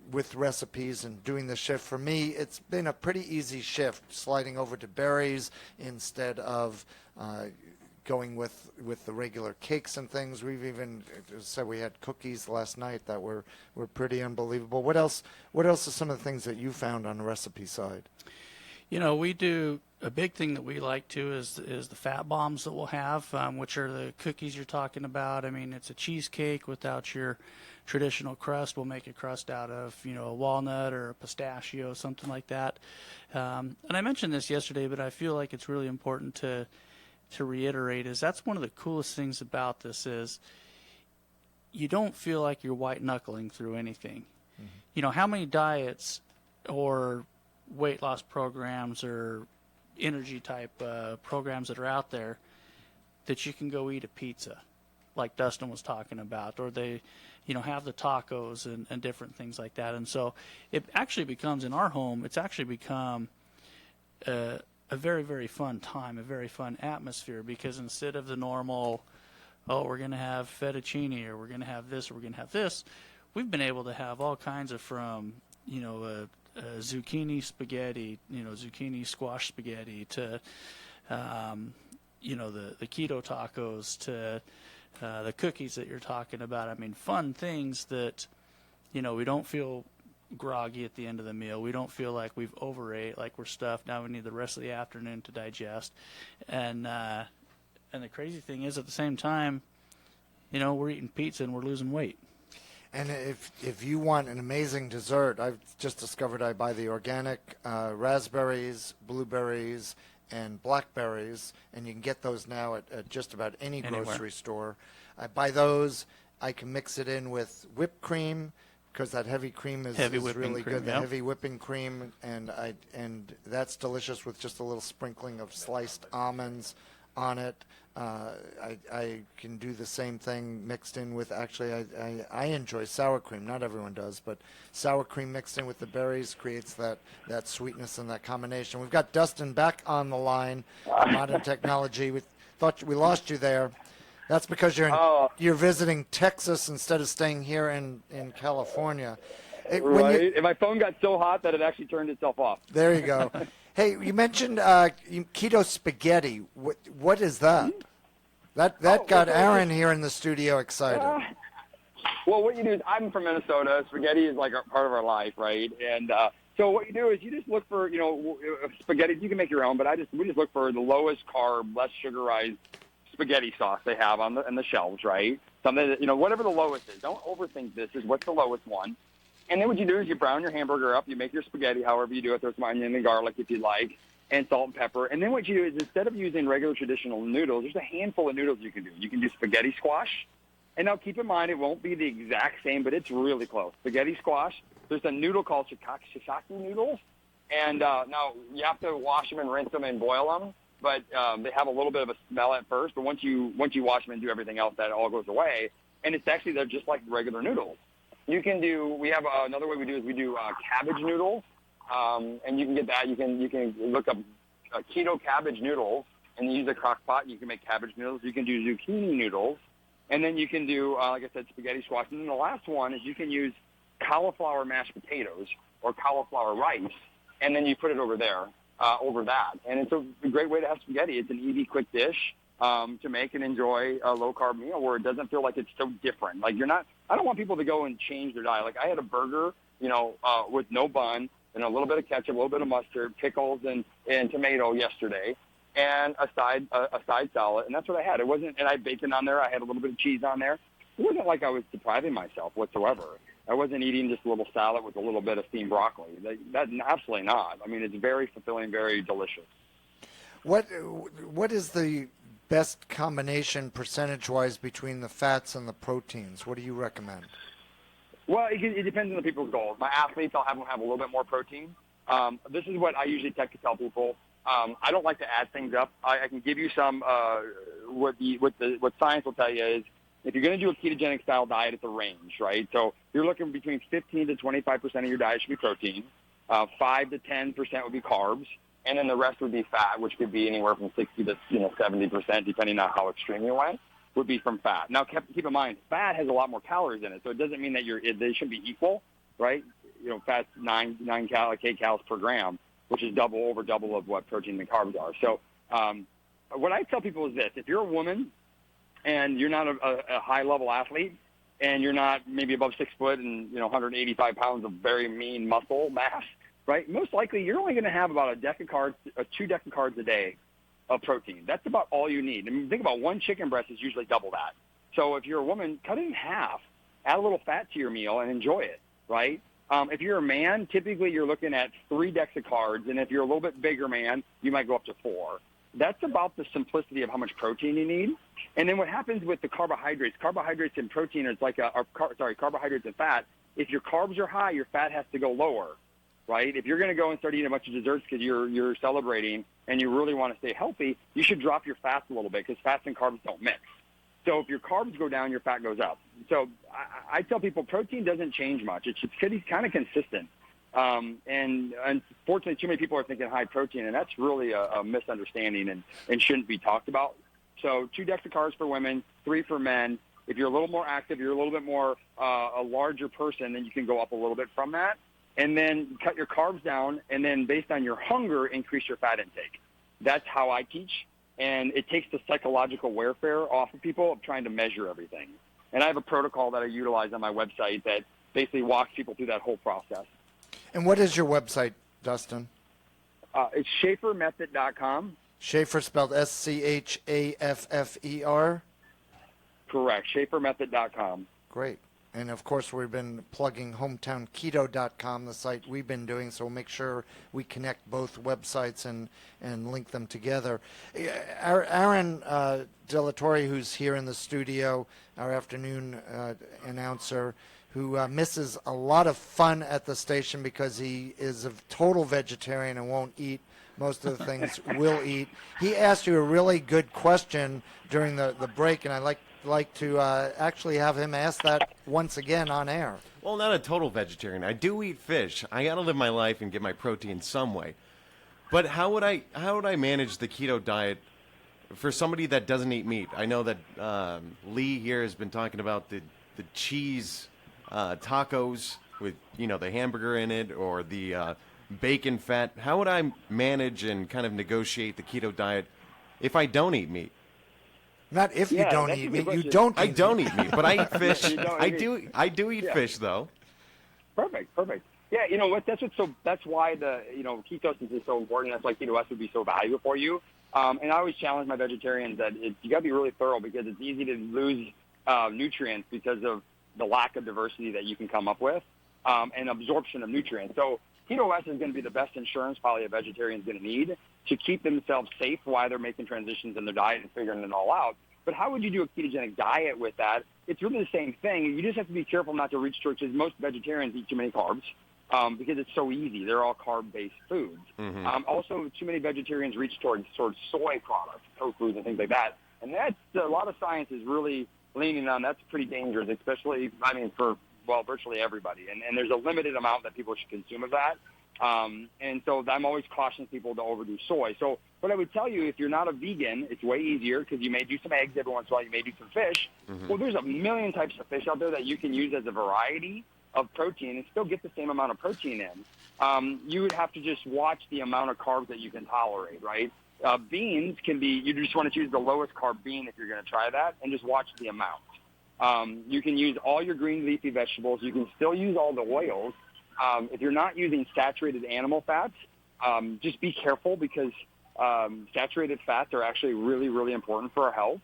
with recipes and doing the shift. For me, it's been a pretty easy shift, sliding over to berries instead of going with the regular cakes and things. We've even said we had cookies last night that were pretty unbelievable. What else are some of the things that you found on the recipe side? We do a big thing that we like to is the fat bombs that we'll have, which are the cookies you're talking about. I mean, it's a cheesecake without your traditional crust. We'll make a crust out of, a walnut or a pistachio, something like that. And I mentioned this yesterday, but I feel like it's really important to reiterate is that's one of the coolest things about this is you don't feel like you're white knuckling through anything. Mm-hmm. How many diets or weight loss programs or energy type programs that are out there that you can go eat a pizza like Dustin was talking about, or they have the tacos and different things like that. And so it actually becomes, in our home, it's actually become a very, very fun time, a very fun atmosphere, because instead of the normal, we're going to have fettuccine, or we're going to have this, or we're going to have this, we've been able to have all kinds of from, zucchini spaghetti, zucchini squash spaghetti to, the keto tacos to the cookies that you're talking about. I mean, fun things that, we don't feel groggy at the end of the meal. We don't feel like we've overate, like we're stuffed. Now we need the rest of the afternoon to digest. And the crazy thing is, at the same time, we're eating pizza and we're losing weight. And if you want an amazing dessert, I've just discovered I buy the organic raspberries, blueberries, and blackberries, and you can get those now at just about any grocery store. I buy those. I can mix it in with whipped cream, because that heavy cream is really good. The heavy whipping cream, and that's delicious with just a little sprinkling of sliced almonds on it. I can do the same thing mixed in with, actually, I enjoy sour cream. Not everyone does, but sour cream mixed in with the berries creates that sweetness and that combination. We've got Dustin back on the line, Modern Technology. We thought we lost you there. That's because you're visiting Texas instead of staying here in California. Right. And my phone got so hot that it actually turned itself off. There you go. Hey, you mentioned keto spaghetti. What is that? That got Aaron here in the studio excited. Well, what you do is, I'm from Minnesota. Spaghetti is like a part of our life, right? And so what you do is you just look for, spaghetti. You can make your own, but we just look for the lowest carb, less sugarized spaghetti sauce they have on the shelves, right? Something that, whatever the lowest is. Don't overthink this. Is what's the lowest one. And then what you do is you brown your hamburger up. You make your spaghetti however you do it. Throw some onion and garlic if you like, and salt and pepper. And then what you do is, instead of using regular traditional noodles, there's a handful of noodles you can do. You can do spaghetti squash. And now keep in mind, it won't be the exact same, but it's really close. Spaghetti squash. There's a noodle called shiitake noodles. And now you have to wash them and rinse them and boil them. But they have a little bit of a smell at first. But once you wash them and do everything else, that all goes away. And it's actually, they're just like regular noodles. We have another way we do cabbage noodles, and you can get that. You can look up keto cabbage noodles, and use a crock pot. You can make cabbage noodles. You can do zucchini noodles, and then you can do, like I said, spaghetti squash. And then the last one is you can use cauliflower mashed potatoes or cauliflower rice, and then you put it over there, over that. And it's a great way to have spaghetti. It's an easy, quick dish to make and enjoy a low-carb meal where it doesn't feel like it's so different. Like, you're not I don't want people to go and change their diet. Like I had a burger, with no bun and a little bit of ketchup, a little bit of mustard, pickles, and tomato yesterday, and a side salad, and that's what I had. It wasn't, and I had bacon on there. I had a little bit of cheese on there. It wasn't like I was depriving myself whatsoever. I wasn't eating just a little salad with a little bit of steamed broccoli. That absolutely not. I mean, it's very fulfilling, very delicious. What is the best combination percentage-wise between the fats and the proteins? What do you recommend? Well, it depends on the people's goals. My athletes, I'll have them have a little bit more protein. This is what I usually tend to tell people. I don't like to add things up. I can give you some. What science will tell you is, if you're going to do a ketogenic style diet, it's a range, right? So you're looking between 15 to 25% of your diet should be protein, 5 to 10% would be carbs, and then the rest would be fat, which could be anywhere from 60 to 70%, depending on how extreme you went, would be from fat. Now, keep in mind, fat has a lot more calories in it, so it doesn't mean that they should be equal, right? Fat's 9 kcals per gram, which is over double of what protein and carbs are. So what I tell people is this: if you're a woman and you're not a high-level athlete, and you're not maybe above 6 foot and 185 pounds of very mean muscle mass, right? Most likely, you're only going to have about 2 deck of carbs a day of protein. That's about all you need. I mean, think about one chicken breast is usually double that. So if you're a woman, cut it in half. Add a little fat to your meal and enjoy it, right? If you're a man, typically you're looking at 3 decks of carbs, and if you're a little bit bigger man, you might go up to 4. That's about the simplicity of how much protein you need. And then what happens with the carbohydrates and protein is carbohydrates and fat. If your carbs are high, your fat has to go lower, right? If you're going to go and start eating a bunch of desserts because you're celebrating and you really want to stay healthy, you should drop your fats a little bit because fats and carbs don't mix. So if your carbs go down, your fat goes up. So I tell people protein doesn't change much. It's kind of consistent. And unfortunately, too many people are thinking high protein, and that's really a misunderstanding and shouldn't be talked about. So 2 decks of carbs for women, 3 for men. If you're a little more active, you're a little bit more a larger person, then you can go up a little bit from that. And then cut your carbs down, and then based on your hunger, increase your fat intake. That's how I teach, and it takes the psychological warfare off of people of trying to measure everything. And I have a protocol that I utilize on my website that basically walks people through that whole process. And what is your website, Dustin? It's SchafferMethod.com. Schaffer spelled Schaffer? Correct, SchafferMethod.com. Great. And, of course, we've been plugging HometownKeto.com, the site we've been doing, so we'll make sure we connect both websites and link them together. Aaron Delatorre, who's here in the studio, our afternoon announcer, who misses a lot of fun at the station because he is a total vegetarian and won't eat most of the things we'll eat. He asked you a really good question during the break, and I'd like to actually have him ask that once again on air. Well, not a total vegetarian. I do eat fish. I got to live my life and get my protein some way. But how would I manage the keto diet for somebody that doesn't eat meat? I know that Lee here has been talking about the cheese tacos with the hamburger in it, or the bacon fat. How would I manage and kind of negotiate the keto diet if I don't eat meat? Not if you don't eat meat. You don't. I don't eat meat, but I eat fish. I do eat fish though. Perfect. Yeah, you know what? That's why the ketosis is so important. That's why Keto Os would be so valuable for you. And I always challenge my vegetarians that you got to be really thorough, because it's easy to lose nutrients because of the lack of diversity that you can come up with, and absorption of nutrients. So Keto Os is going to be the best insurance probably a vegetarian is going to need to keep themselves safe while they're making transitions in their diet and figuring it all out. But how would you do a ketogenic diet with that? It's really the same thing. You just have to be careful not to reach towards, because most vegetarians eat too many carbs because it's so easy. They're all carb-based foods. Mm-hmm. Also, too many vegetarians reach towards soy products, tofu, and things like that. And that's a lot of science is really leaning on. That's pretty dangerous, especially, for virtually everybody. And there's a limited amount that people should consume of that. And so I'm always cautioning people to overdo soy. So what I would tell you, if you're not a vegan, it's way easier, because you may do some eggs every once in a while, you may do some fish. Mm-hmm. Well, there's a million types of fish out there that you can use as a variety of protein and still get the same amount of protein in. You would have to just watch the amount of carbs that you can tolerate, right? Beans can be, you just want to choose the lowest carb bean if you're going to try that, and just watch the amount. You can use all your green leafy vegetables. You can still use all the oils. If you're not using saturated animal fats, just be careful because saturated fats are actually really, really important for our health.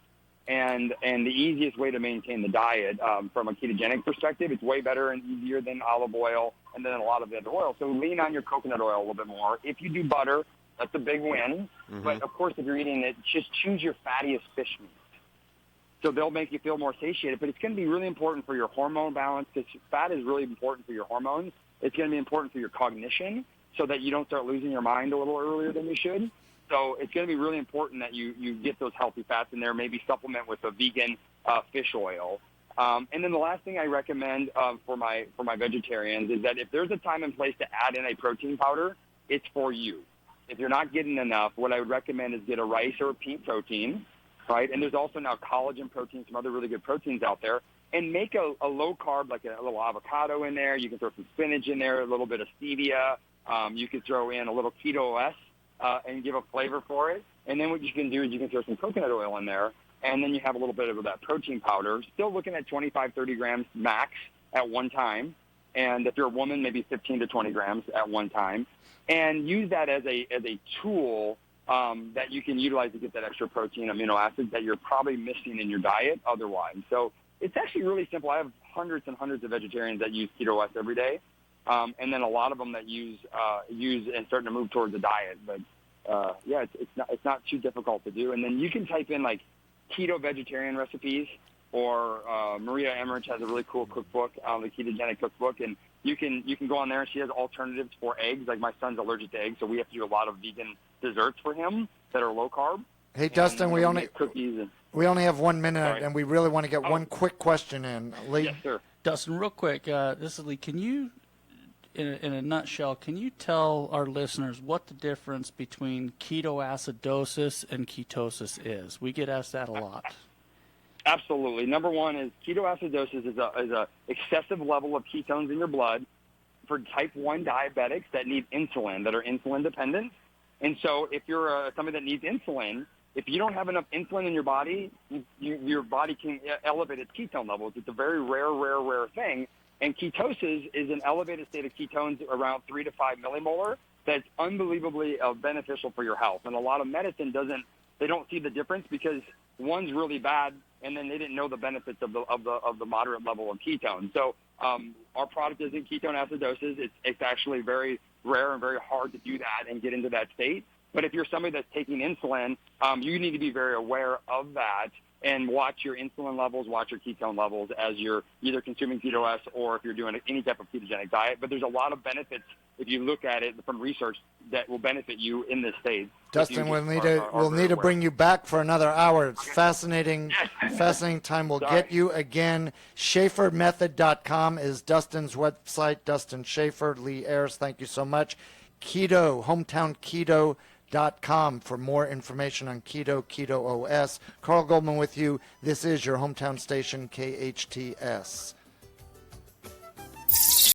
And the easiest way to maintain the diet from a ketogenic perspective, it's way better and easier than olive oil and then a lot of the other oils. So lean on your coconut oil a little bit more. If you do butter, that's a big win. Mm-hmm. But, of course, if you're eating it, just choose your fattiest fish meat. So they'll make you feel more satiated. But it's going to be really important for your hormone balance because fat is really important for your hormones. It's going to be important for your cognition so that you don't start losing your mind a little earlier than you should. So it's going to be really important that you get those healthy fats in there, maybe supplement with a vegan fish oil. And then the last thing I recommend for my vegetarians is that if there's a time and place to add in a protein powder, it's for you. If you're not getting enough, what I would recommend is get a rice or a pea protein, right? And there's also now collagen protein, some other really good proteins out there. And make a low carb, like a little avocado in there. You can throw some spinach in there, a little bit of stevia. You could throw in a little Keto Os and give a flavor for it. And then what you can do is you can throw some coconut oil in there, and then you have a little bit of that protein powder. Still looking at 25, 30 grams max at one time. And if you're a woman, maybe 15 to 20 grams at one time. And use that as a tool that you can utilize to get that extra protein, amino acids that you're probably missing in your diet otherwise. So it's actually really simple. I have hundreds and hundreds of vegetarians that use Keto Os every day, and then a lot of them that use and starting to move towards a diet. But yeah, it's not too difficult to do. And then you can type in like keto vegetarian recipes, or Maria Emmerich has a really cool cookbook, the ketogenic cookbook, and you can go on there and she has alternatives for eggs. Like my son's allergic to eggs, so we have to do a lot of vegan desserts for him that are low carb. Hey, Dustin, we only have 1 minute, Sorry. and we really want to get one quick question in. Lee? Yes, sir. Dustin, real quick, this is Lee. Can you, in a nutshell, can you tell our listeners what the difference between ketoacidosis and ketosis is? We get asked that a lot. Absolutely. Number one is ketoacidosis is a excessive level of ketones in your blood for type 1 diabetics that need insulin, that are insulin dependent. And so if you're somebody that needs insulin, if you don't have enough insulin in your body, your body can elevate its ketone levels. It's a very rare thing. And ketosis is an elevated state of ketones around 3 to 5 millimolar that's unbelievably beneficial for your health. And a lot of medicine they don't see the difference because one's really bad, and then they didn't know the benefits of the moderate level of ketones. So our product isn't ketone acidosis. It's actually very rare and very hard to do that and get into that state. But if you're somebody that's taking insulin, you need to be very aware of that and watch your insulin levels, watch your ketone levels as you're either consuming Keto Os or if you're doing any type of ketogenic diet. But there's a lot of benefits if you look at it from research that will benefit you in this state. Dustin, we'll need to bring you back for another hour. It's fascinating time. We'll get you again. SchaferMethod.com is Dustin's website. Dustin Schaffer, Lee Ayres, thank you so much. HometownKeto.com for more information on keto, Keto Os. Carl Goldman with you. This is your hometown station, KHTS.